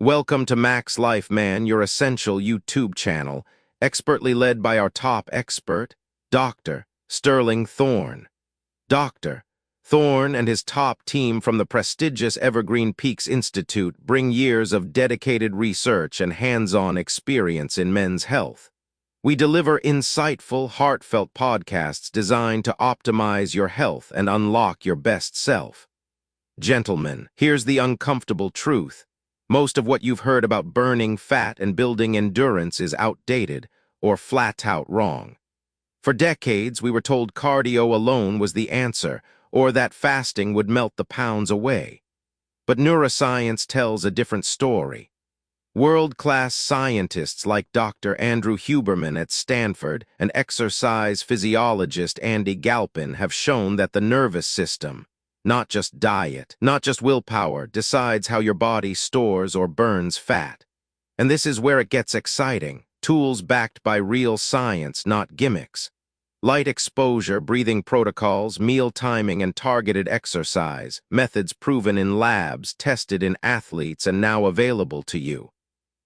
Welcome to MaxLife Man, your essential YouTube channel, expertly led by our top expert, Dr. Sterling Thorne. Dr. Thorne and his top team from the prestigious Evergreen Peaks Institute bring years of dedicated research and hands-on experience in men's health. We deliver insightful, heartfelt podcasts designed to optimize your health and unlock your best self. Gentlemen, here's the uncomfortable truth. Most of what you've heard about burning fat and building endurance is outdated or flat-out wrong. For decades, we were told cardio alone was the answer, or that fasting would melt the pounds away. But neuroscience tells a different story. World-class scientists like Dr. Andrew Huberman at Stanford and exercise physiologist Andy Galpin have shown that the nervous system, not just diet, not just willpower, decides how your body stores or burns fat. And this is where it gets exciting. Tools backed by real science, not gimmicks. Light exposure, breathing protocols, meal timing, and targeted exercise. Methods proven in labs, tested in athletes, and now available to you.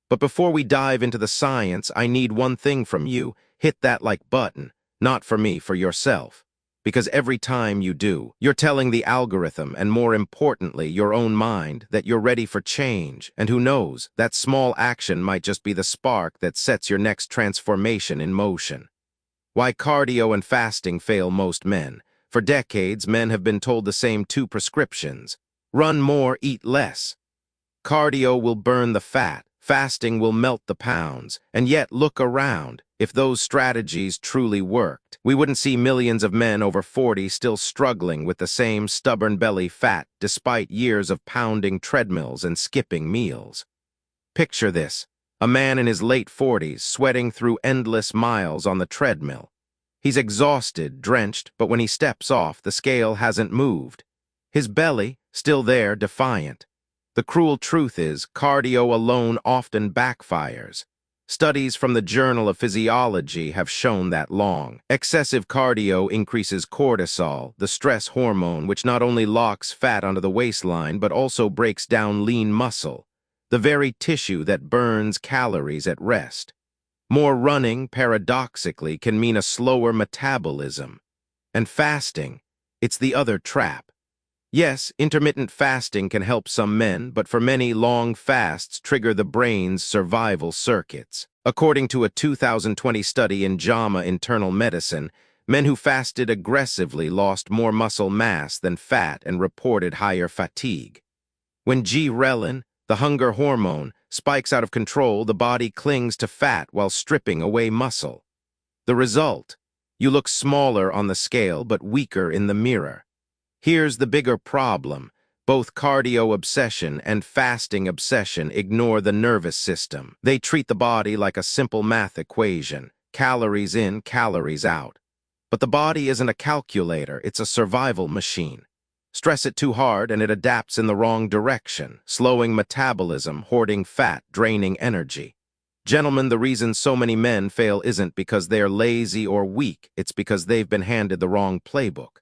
But before we dive into the science, I need one thing from you. Hit that like button. Not for me, for yourself. Because every time you do, you're telling the algorithm, and more importantly, your own mind, that you're ready for change. And who knows, that small action might just be the spark that sets your next transformation in motion. Why cardio and fasting fail most men. For decades, men have been told the same two prescriptions. Run more, eat less. Cardio will burn the fat. Fasting will melt the pounds. And yet, look around. If those strategies truly worked, we wouldn't see millions of men over 40 still struggling with the same stubborn belly fat despite years of pounding treadmills and skipping meals. Picture this, a man in his late 40s sweating through endless miles on the treadmill. He's exhausted, drenched, but when he steps off, the scale hasn't moved. His belly, still there, defiant. The cruel truth is, cardio alone often backfires. Studies from the Journal of Physiology have shown that excessive cardio increases cortisol, the stress hormone which not only locks fat onto the waistline but also breaks down lean muscle, the very tissue that burns calories at rest. More running, paradoxically, can mean a slower metabolism. And fasting, it's the other trap. Yes, intermittent fasting can help some men, but for many, long fasts trigger the brain's survival circuits. According to a 2020 study in JAMA Internal Medicine, men who fasted aggressively lost more muscle mass than fat and reported higher fatigue. When ghrelin, the hunger hormone, spikes out of control, the body clings to fat while stripping away muscle. The result? You look smaller on the scale but weaker in the mirror. Here's the bigger problem. Both cardio obsession and fasting obsession ignore the nervous system. They treat the body like a simple math equation. Calories in, calories out. But the body isn't a calculator, it's a survival machine. Stress it too hard and it adapts in the wrong direction, slowing metabolism, hoarding fat, draining energy. Gentlemen, the reason so many men fail isn't because they're lazy or weak, it's because they've been handed the wrong playbook.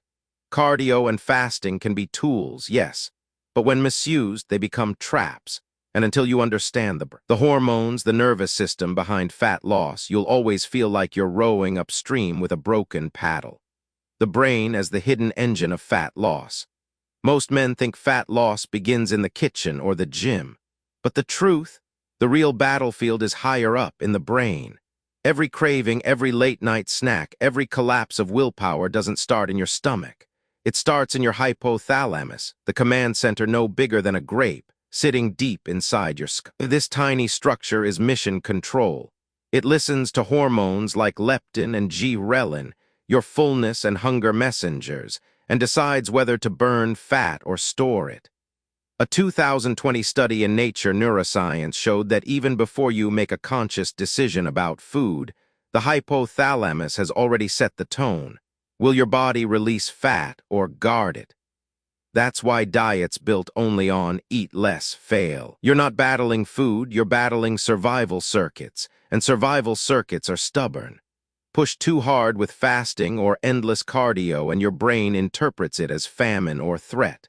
Cardio and fasting can be tools, yes, but when misused, they become traps. And until you understand the hormones, the nervous system behind fat loss, you'll always feel like you're rowing upstream with a broken paddle. The brain as the hidden engine of fat loss. Most men think fat loss begins in the kitchen or the gym. But the truth, the real battlefield is higher up in the brain. Every craving, every late-night snack, every collapse of willpower doesn't start in your stomach. It starts in your hypothalamus, the command center no bigger than a grape, sitting deep inside your skull. This tiny structure is mission control. It listens to hormones like leptin and ghrelin, your fullness and hunger messengers, and decides whether to burn fat or store it. A 2020 study in Nature Neuroscience showed that even before you make a conscious decision about food, the hypothalamus has already set the tone. Will your body release fat or guard it? That's why diets built only on eat less fail. You're not battling food, you're battling survival circuits, and survival circuits are stubborn. Push too hard with fasting or endless cardio and your brain interprets it as famine or threat.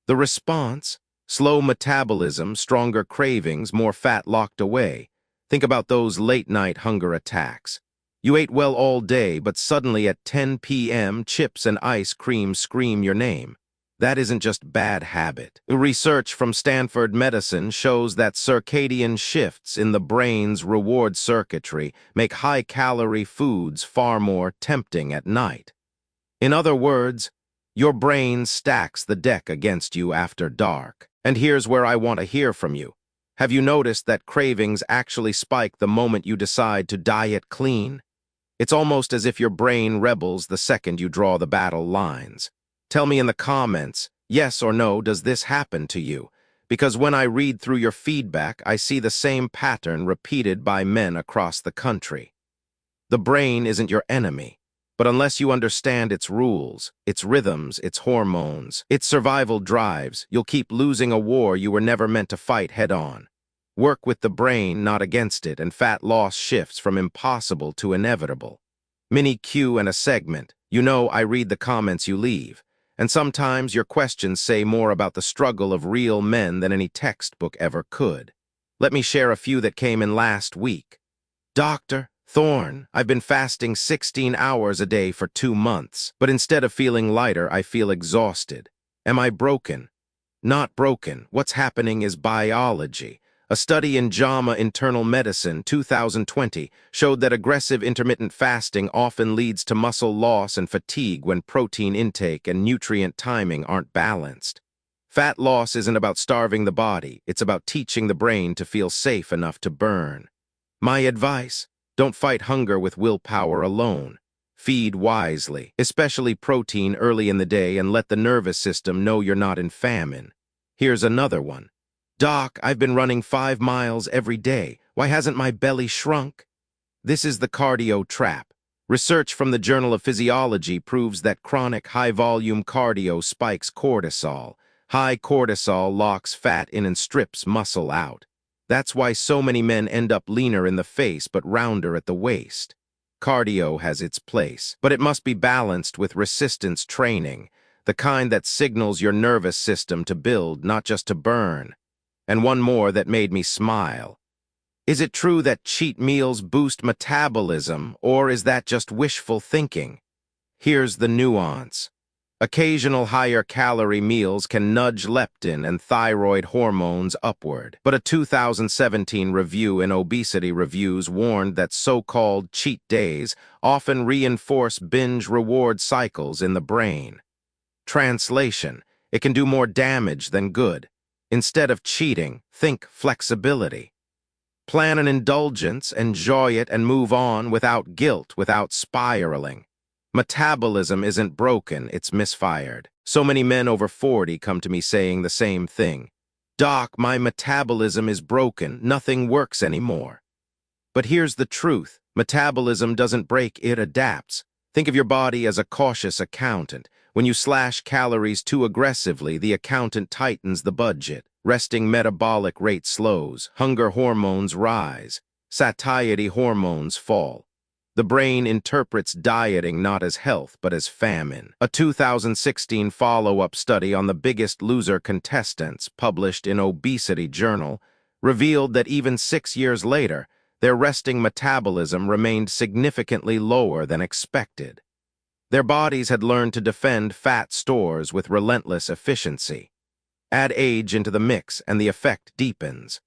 The response? Slow metabolism, stronger cravings, more fat locked away. Think about those late-night hunger attacks. You ate well all day, but suddenly at 10 p.m., chips and ice cream scream your name. That isn't just bad habit. Research from Stanford medicine shows that circadian shifts in the brain's reward circuitry make high-calorie foods far more tempting at night. In other words, your brain stacks the deck against you after dark. And here's where I want to hear from you. Have you noticed that cravings actually spike the moment you decide to diet clean? It's almost as if your brain rebels the second you draw the battle lines. Tell me in the comments, yes or no, does this happen to you? Because when I read through your feedback, I see the same pattern repeated by men across the country. The brain isn't your enemy. But unless you understand its rules, its rhythms, its hormones, its survival drives, you'll keep losing a war you were never meant to fight head-on. Work with the brain, not against it, and fat loss shifts from impossible to inevitable. Mini Q and a segment. You know I read the comments you leave. And sometimes your questions say more about the struggle of real men than any textbook ever could. Let me share a few that came in last week. Dr. Thorne, I've been fasting 16 hours a day for 2 months, but instead of feeling lighter, I feel exhausted. Am I broken? Not broken. What's happening is biology. A study in JAMA Internal Medicine 2020 showed that aggressive intermittent fasting often leads to muscle loss and fatigue when protein intake and nutrient timing aren't balanced. Fat loss isn't about starving the body, it's about teaching the brain to feel safe enough to burn. My advice: don't fight hunger with willpower alone. Feed wisely, especially protein early in the day, and let the nervous system know you're not in famine. Here's another one. Doc, I've been running 5 miles every day. Why hasn't my belly shrunk? This is the cardio trap. Research from the Journal of Physiology proves that chronic high-volume cardio spikes cortisol. High cortisol locks fat in and strips muscle out. That's why so many men end up leaner in the face but rounder at the waist. Cardio has its place, but it must be balanced with resistance training, the kind that signals your nervous system to build, not just to burn. And one more that made me smile. Is it true that cheat meals boost metabolism, or is that just wishful thinking? Here's the nuance. Occasional higher-calorie meals can nudge leptin and thyroid hormones upward, but a 2017 review in Obesity Reviews warned that so-called cheat days often reinforce binge reward cycles in the brain. Translation: it can do more damage than good. Instead of cheating, think flexibility. Plan an indulgence, enjoy it, and move on without guilt, without spiraling. Metabolism isn't broken, it's misfired. So many men over 40 come to me saying the same thing. Doc, my metabolism is broken, nothing works anymore. But here's the truth. Metabolism doesn't break, it adapts. Think of your body as a cautious accountant. When you slash calories too aggressively, the accountant tightens the budget. Resting metabolic rate slows, hunger hormones rise, satiety hormones fall. The brain interprets dieting not as health, but as famine. A 2016 follow-up study on the Biggest Loser contestants, published in Obesity Journal, revealed that even 6 years later, their resting metabolism remained significantly lower than expected. Their bodies had learned to defend fat stores with relentless efficiency. Add age into the mix, and the effect deepens.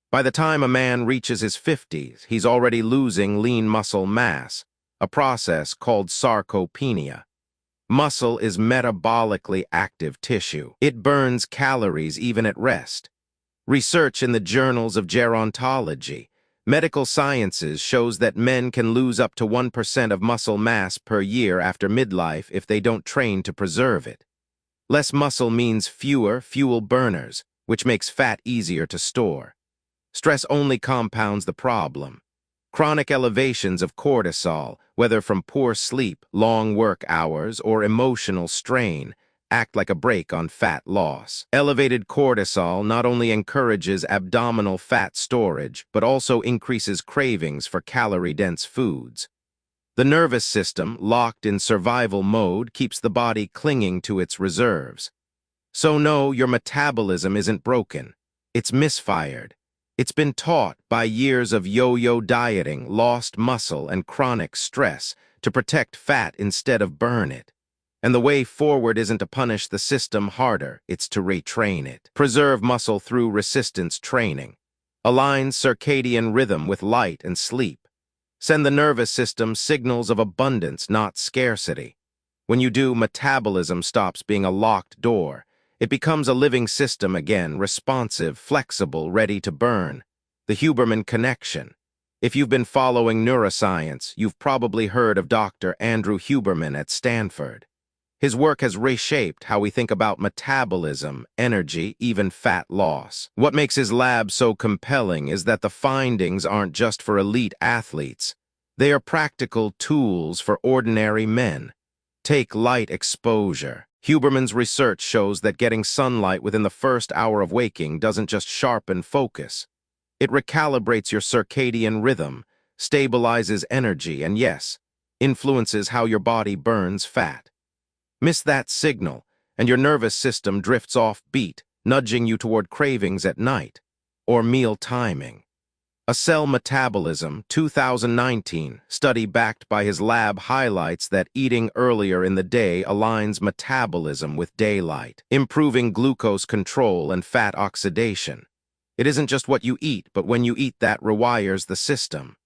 By the time a man reaches his 50s, he's already losing lean muscle mass, a process called sarcopenia. Muscle is metabolically active tissue. It burns calories even at rest. Research in the journals of gerontology, medical sciences shows that men can lose up to 1% of muscle mass per year after midlife if they don't train to preserve it. Less muscle means fewer fuel burners, which makes fat easier to store. Stress only compounds the problem. Chronic elevations of cortisol, whether from poor sleep, long work hours, or emotional strain, act like a brake on fat loss. Elevated cortisol not only encourages abdominal fat storage, but also increases cravings for calorie-dense foods. The nervous system, locked in survival mode, keeps the body clinging to its reserves. So no, your metabolism isn't broken. It's misfired. It's been taught by years of yo-yo dieting, lost muscle, and chronic stress to protect fat instead of burn it. And the way forward isn't to punish the system harder, it's to retrain it. Preserve muscle through resistance training. Align circadian rhythm with light and sleep. Send the nervous system signals of abundance, not scarcity. When you do, metabolism stops being a locked door. It becomes a living system again, responsive, flexible, ready to burn. The Huberman connection. If you've been following neuroscience, you've probably heard of Dr. Andrew Huberman at Stanford. His work has reshaped how we think about metabolism, energy, even fat loss. What makes his lab so compelling is that the findings aren't just for elite athletes. They are practical tools for ordinary men. Take light exposure. Huberman's research shows that getting sunlight within the first hour of waking doesn't just sharpen focus. It recalibrates your circadian rhythm, stabilizes energy, and yes, influences how your body burns fat. Miss that signal, and your nervous system drifts off beat, nudging you toward cravings at night, or meal timing. A Cell Metabolism 2019 study backed by his lab highlights that eating earlier in the day aligns metabolism with daylight, improving glucose control and fat oxidation. It isn't just what you eat, but when you eat that rewires the system.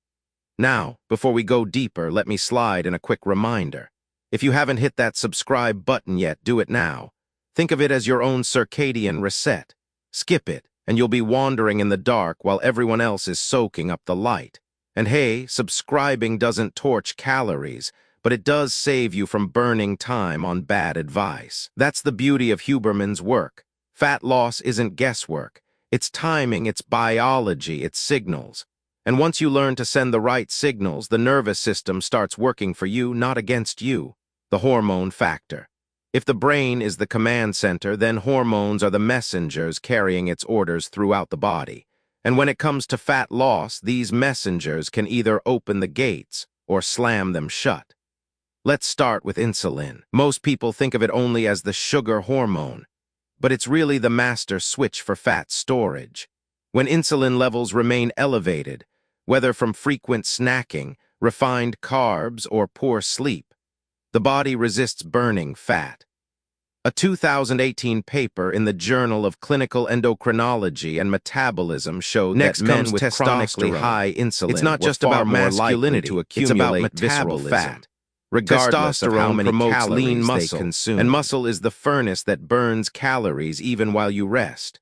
Now, before we go deeper, let me slide in a quick reminder. If you haven't hit that subscribe button yet, do it now. Think of it as your own circadian reset. Skip it, and you'll be wandering in the dark while everyone else is soaking up the light. And hey, subscribing doesn't torch calories, but it does save you from burning time on bad advice. That's the beauty of Huberman's work. Fat loss isn't guesswork. It's timing, it's biology, it's signals. And once you learn to send the right signals, the nervous system starts working for you, not against you. The hormone factor. If the brain is the command center, then hormones are the messengers carrying its orders throughout the body. And when it comes to fat loss, these messengers can either open the gates or slam them shut. Let's start with insulin. Most people think of it only as the sugar hormone, but it's really the master switch for fat storage. When insulin levels remain elevated, whether from frequent snacking, refined carbs, or poor sleep, the body resists burning fat. A 2018 paper in the Journal of Clinical Endocrinology and Metabolism showed that men with chronically high insulin it's not just about masculinity to accumulate it's about visceral fat. Regardless of how many promotes lean muscle, they consume. And muscle is the furnace that burns calories even while you rest.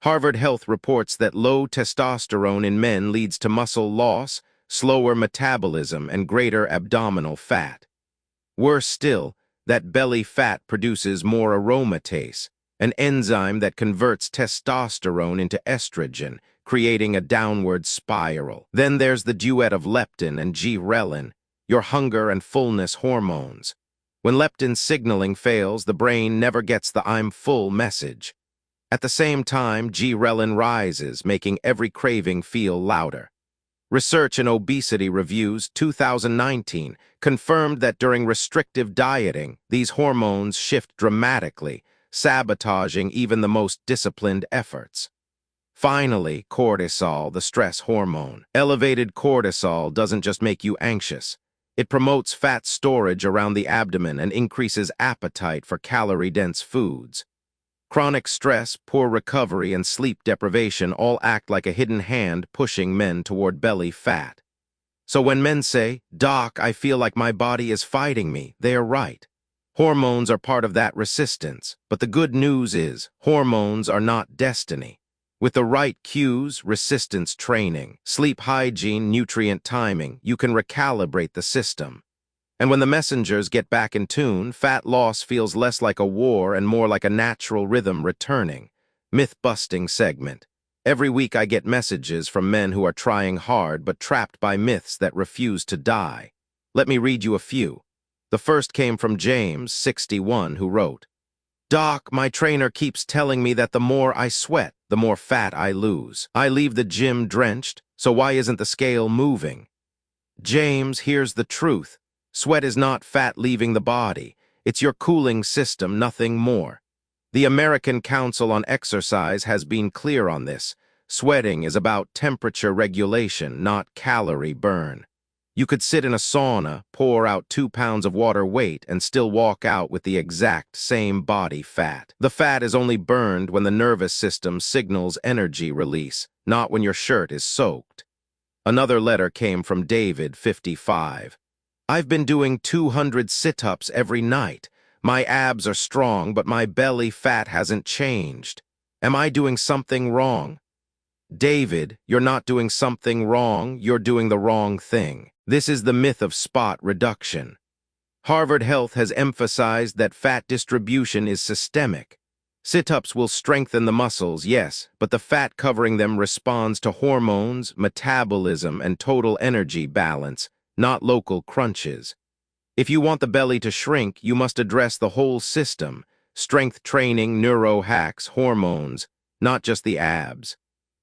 Harvard Health reports that low testosterone in men leads to muscle loss, slower metabolism, and greater abdominal fat. Worse still, that belly fat produces more aromatase, an enzyme that converts testosterone into estrogen, creating a downward spiral. Then there's the duet of leptin and ghrelin, your hunger and fullness hormones. When leptin signaling fails, the brain never gets the "I'm full" message. At the same time, ghrelin rises, making every craving feel louder. Research in Obesity Reviews 2019 confirmed that during restrictive dieting, these hormones shift dramatically, sabotaging even the most disciplined efforts. Finally, cortisol, the stress hormone. Elevated cortisol doesn't just make you anxious. It promotes fat storage around the abdomen and increases appetite for calorie-dense foods. Chronic stress, poor recovery, and sleep deprivation all act like a hidden hand pushing men toward belly fat. So when men say, "Doc, I feel like my body is fighting me," they are right. Hormones are part of that resistance, but the good news is, hormones are not destiny. With the right cues, resistance training, sleep hygiene, nutrient timing, you can recalibrate the system. And when the messengers get back in tune, fat loss feels less like a war and more like a natural rhythm returning. Myth-busting segment. Every week I get messages from men who are trying hard but trapped by myths that refuse to die. Let me read you a few. The first came from James, 61, who wrote, "Doc, my trainer keeps telling me that the more I sweat, the more fat I lose. I leave the gym drenched, so why isn't the scale moving?" James, here's the truth. Sweat is not fat leaving the body. It's your cooling system, nothing more. The American Council on Exercise has been clear on this. Sweating is about temperature regulation, not calorie burn. You could sit in a sauna, pour out 2 pounds of water weight, and still walk out with the exact same body fat. The fat is only burned when the nervous system signals energy release, not when your shirt is soaked. Another letter came from David, 55. I've been doing 200 sit-ups every night. My abs are strong, but my belly fat hasn't changed. Am I doing something wrong? David, you're not doing something wrong, you're doing the wrong thing. This is the myth of spot reduction. Harvard Health has emphasized that fat distribution is systemic. Sit-ups will strengthen the muscles, yes, but the fat covering them responds to hormones, metabolism, and total energy balance, not local crunches. If you want the belly to shrink, you must address the whole system: strength training, neuro hacks, hormones, not just the abs.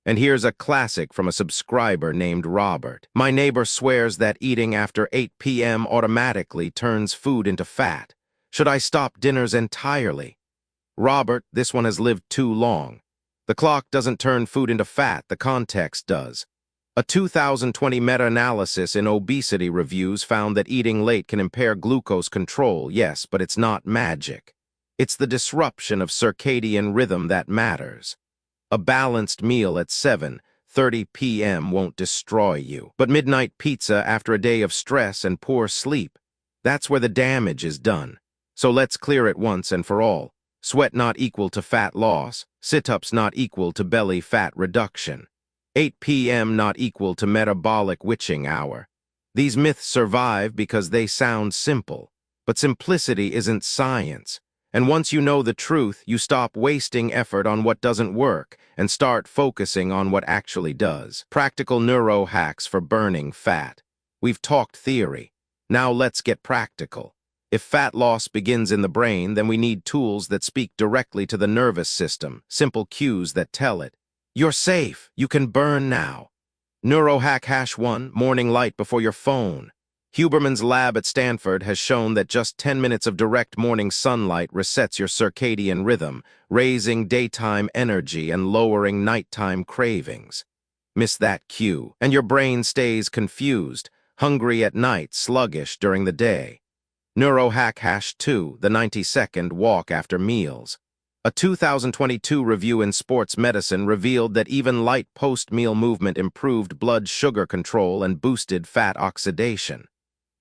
And here's a classic from a subscriber named Robert. My neighbor swears that eating after 8 p.m. automatically turns food into fat. Should I stop dinners entirely? Robert, this one has lived too long. The clock doesn't turn food into fat, the context does. A 2020 meta-analysis in obesity reviews found that eating late can impair glucose control, yes, but it's not magic. It's the disruption of circadian rhythm that matters. A balanced meal at 7:30 p.m. won't destroy you. But midnight pizza after a day of stress and poor sleep, that's where the damage is done. So let's clear it once and for all. Sweat not equal to fat loss. Sit-ups not equal to belly fat reduction. 8 p.m. not equal to metabolic witching hour. These myths survive because they sound simple. But simplicity isn't science. And once you know the truth, you stop wasting effort on what doesn't work and start focusing on what actually does. Practical neuro hacks for burning fat. We've talked theory. Now let's get practical. If fat loss begins in the brain, then we need tools that speak directly to the nervous system, simple cues that tell it, you're safe, you can burn now. Neurohack #1, morning light before your phone. Huberman's lab at Stanford has shown that just 10 minutes of direct morning sunlight resets your circadian rhythm, raising daytime energy and lowering nighttime cravings. Miss that cue, and your brain stays confused, hungry at night, sluggish during the day. Neurohack #2, the 90-second walk after meals. A 2022 review in Sports Medicine revealed that even light post-meal movement improved blood sugar control and boosted fat oxidation.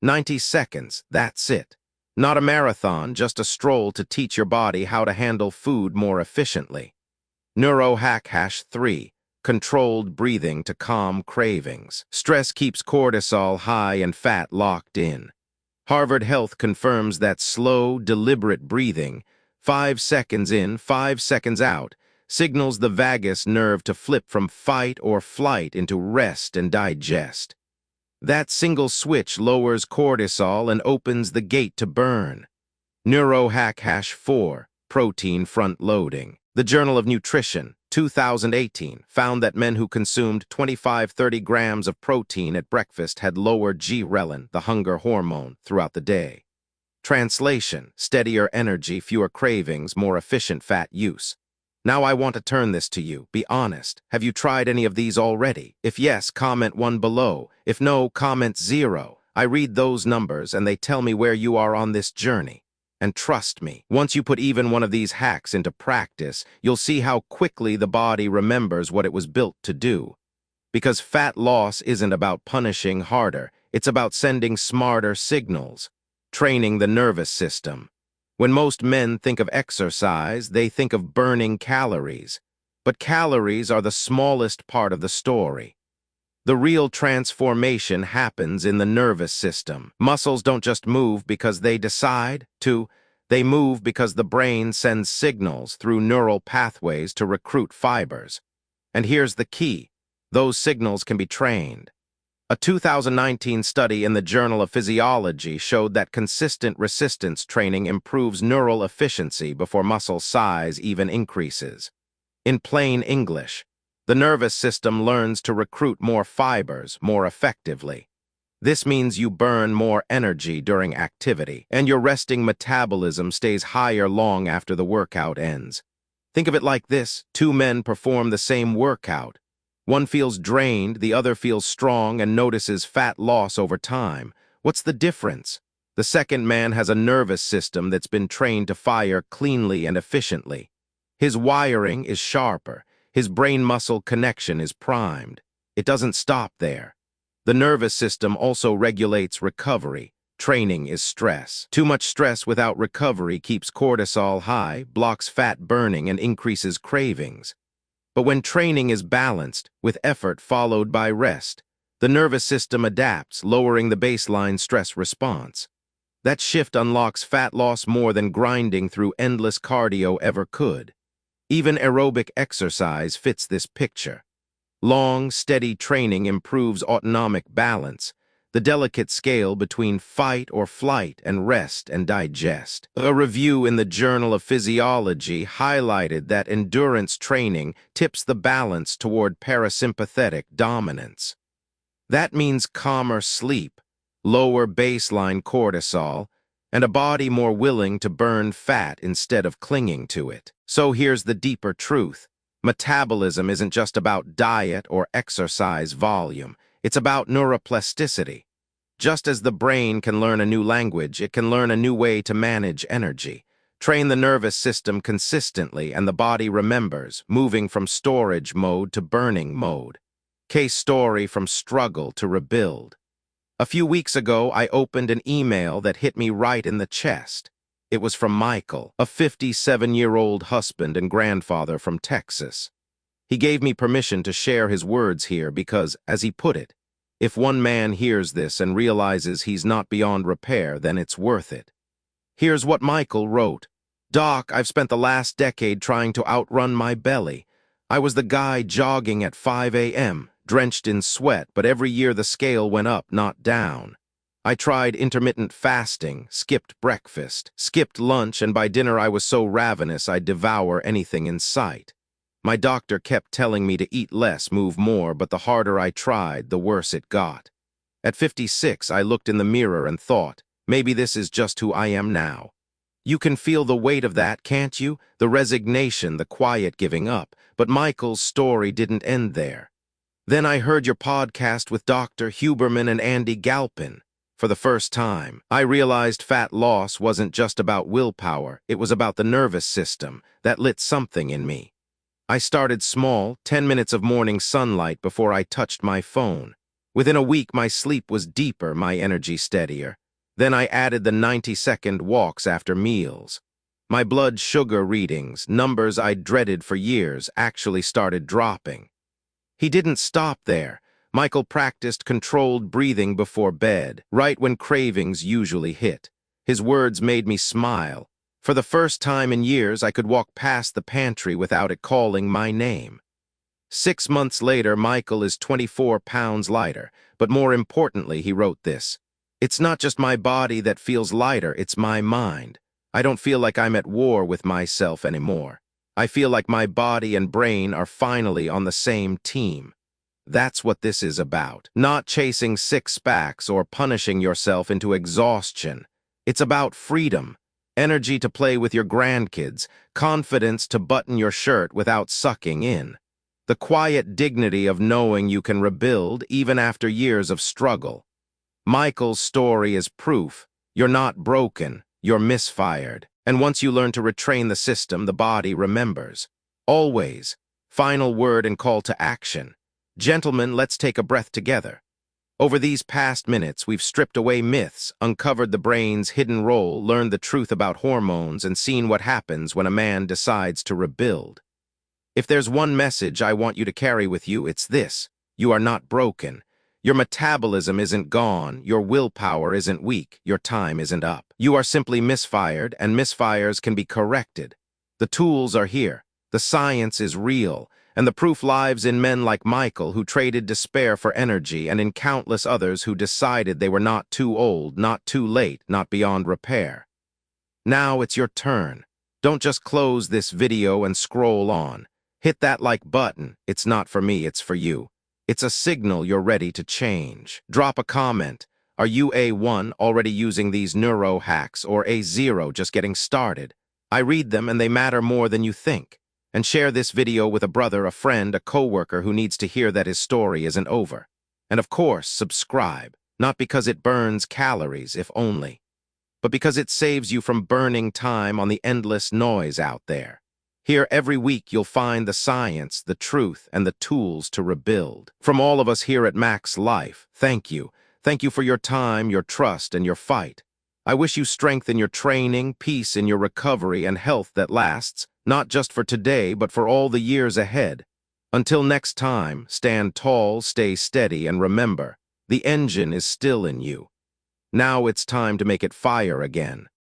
90 seconds, that's it. Not a marathon, just a stroll to teach your body how to handle food more efficiently. Neurohack #3, controlled breathing to calm cravings. Stress keeps cortisol high and fat locked in. Harvard Health confirms that slow, deliberate breathing, 5 seconds in, 5 seconds out, signals the vagus nerve to flip from fight or flight into rest and digest. That single switch lowers cortisol and opens the gate to burn. Neurohack #4, protein front-loading. The Journal of Nutrition, 2018, found that men who consumed 25-30 grams of protein at breakfast had lower ghrelin, the hunger hormone, throughout the day. Translation: steadier energy, fewer cravings, more efficient fat use. Now I want to turn this to you. Be honest. Have you tried any of these already? If yes, comment 1 below. If no, comment 0. I read those numbers and they tell me where you are on this journey. And trust me, once you put even one of these hacks into practice, you'll see how quickly the body remembers what it was built to do. Because fat loss isn't about punishing harder, it's about sending smarter signals, training the nervous system. When most men think of exercise, they think of burning calories. But calories are the smallest part of the story. The real transformation happens in the nervous system. Muscles don't just move because they decide to. They move because the brain sends signals through neural pathways to recruit fibers. And here's the key: those signals can be trained. A 2019 study in the Journal of Physiology showed that consistent resistance training improves neural efficiency before muscle size even increases. In plain English, the nervous system learns to recruit more fibers more effectively. This means you burn more energy during activity, and your resting metabolism stays higher long after the workout ends. Think of it like this: two men perform the same workout. One feels drained, the other feels strong and notices fat loss over time. What's the difference? The second man has a nervous system that's been trained to fire cleanly and efficiently. His wiring is sharper. His brain-muscle connection is primed. It doesn't stop there. The nervous system also regulates recovery. Training is stress. Too much stress without recovery keeps cortisol high, blocks fat burning, and increases cravings. But when training is balanced, with effort followed by rest, the nervous system adapts, lowering the baseline stress response. That shift unlocks fat loss more than grinding through endless cardio ever could. Even aerobic exercise fits this picture. Long, steady training improves autonomic balance, the delicate scale between fight or flight and rest and digest. A review in the Journal of Physiology highlighted that endurance training tips the balance toward parasympathetic dominance. That means calmer sleep, lower baseline cortisol, and a body more willing to burn fat instead of clinging to it. So here's the deeper truth. Metabolism isn't just about diet or exercise volume. It's about neuroplasticity. Just as the brain can learn a new language, it can learn a new way to manage energy. Train the nervous system consistently and the body remembers, moving from storage mode to burning mode. Case story from struggle to rebuild. A few weeks ago, I opened an email that hit me right in the chest. It was from Michael, a 57-year-old husband and grandfather from Texas. He gave me permission to share his words here because, as he put it, if one man hears this and realizes he's not beyond repair, then it's worth it. Here's what Michael wrote. Doc, I've spent the last decade trying to outrun my belly. I was the guy jogging at 5 a.m., drenched in sweat, but every year the scale went up, not down. I tried intermittent fasting, skipped breakfast, skipped lunch, and by dinner I was so ravenous I'd devour anything in sight. My doctor kept telling me to eat less, move more, but the harder I tried, the worse it got. At 56, I looked in the mirror and thought, maybe this is just who I am now. You can feel the weight of that, can't you? The resignation, the quiet giving up. But Michael's story didn't end there. Then I heard your podcast with Dr. Huberman and Andy Galpin. For the first time, I realized fat loss wasn't just about willpower, it was about the nervous system that lit something in me. I started small, 10 minutes of morning sunlight before I touched my phone. Within a week, my sleep was deeper, my energy steadier. Then I added the 90-second walks after meals. My blood sugar readings, numbers I'd dreaded for years, actually started dropping. He didn't stop there. Michael practiced controlled breathing before bed, right when cravings usually hit. His words made me smile. For the first time in years, I could walk past the pantry without it calling my name. 6 months later, Michael is 24 pounds lighter, but more importantly, he wrote this. It's not just my body that feels lighter, it's my mind. I don't feel like I'm at war with myself anymore. I feel like my body and brain are finally on the same team. That's what this is about. Not chasing six-packs or punishing yourself into exhaustion. It's about freedom, energy to play with your grandkids, confidence to button your shirt without sucking in. The quiet dignity of knowing you can rebuild even after years of struggle. Michael's story is proof. You're not broken, you're misfired. And once you learn to retrain the system, the body remembers. Always. Final word and call to action. Gentlemen, let's take a breath together. Over these past minutes, we've stripped away myths, uncovered the brain's hidden role, learned the truth about hormones, and seen what happens when a man decides to rebuild. If there's one message I want you to carry with you, it's this. You are not broken. Your metabolism isn't gone, your willpower isn't weak, your time isn't up. You are simply misfired, and misfires can be corrected. The tools are here, the science is real, and the proof lies in men like Michael who traded despair for energy and in countless others who decided they were not too old, not too late, not beyond repair. Now it's your turn. Don't just close this video and scroll on. Hit that like button. It's not for me, it's for you. It's a signal you're ready to change. Drop a comment. Are you A1 already using these neuro hacks or A0 just getting started? I read them and they matter more than you think. And share this video with a brother, a friend, a coworker who needs to hear that his story isn't over. And of course, subscribe, not because it burns calories, if only, but because it saves you from burning time on the endless noise out there. Here every week you'll find the science, the truth, and the tools to rebuild. From all of us here at Max Life, thank you. Thank you for your time, your trust, and your fight. I wish you strength in your training, peace in your recovery, and health that lasts, not just for today, but for all the years ahead. Until next time, stand tall, stay steady, and remember, the engine is still in you. Now it's time to make it fire again.